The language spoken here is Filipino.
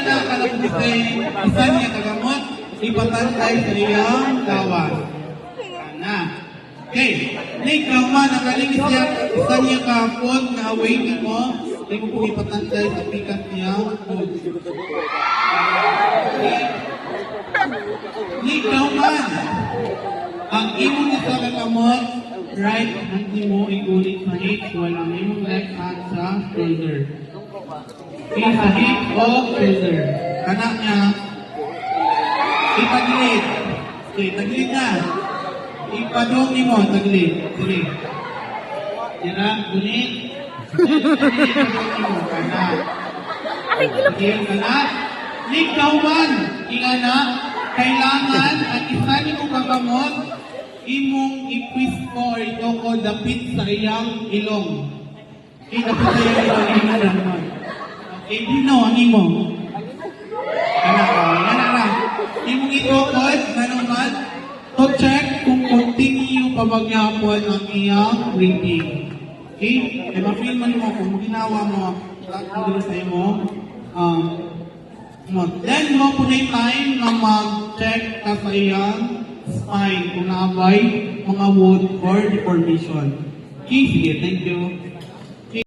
na kalabutay, isa niya kagamot, ipatantay sa iyang lawas. Na. Okay. Ikaw man, nakaligis siya, isa niya kahapon na away mo, hindi mo po ipatantay sa pikat niya. Ikaw man, ang imong isa kagamot, right hand mo igulit sa hip, walang imong left hand sa shoulder. Okay, sa hip o shoulder. Kanak niya, itagilid. Okay, tagilid na. Ipadong mo, tagilid. Sige. Yan na, gulit. Ipadong mo, kanak. Okay, kanak. Ikaw man, ingana, kailangan at isa niyo mo kagamot, imong ipisko or ito ko dapit sa iyang ilong. Okay, dapit sa iyang ilong. Okay, dino ang imo. Kana. Imong itukod, nanuman, to check kung continue pabagyapon ang iyang breathing. Okay? E ma-feel man mo kung ginawa mo, kung sa imo, then mo po na yung time na mag-check ka sa iyang spine kung naabay mga wound or deformation. Okay, sige, thank you.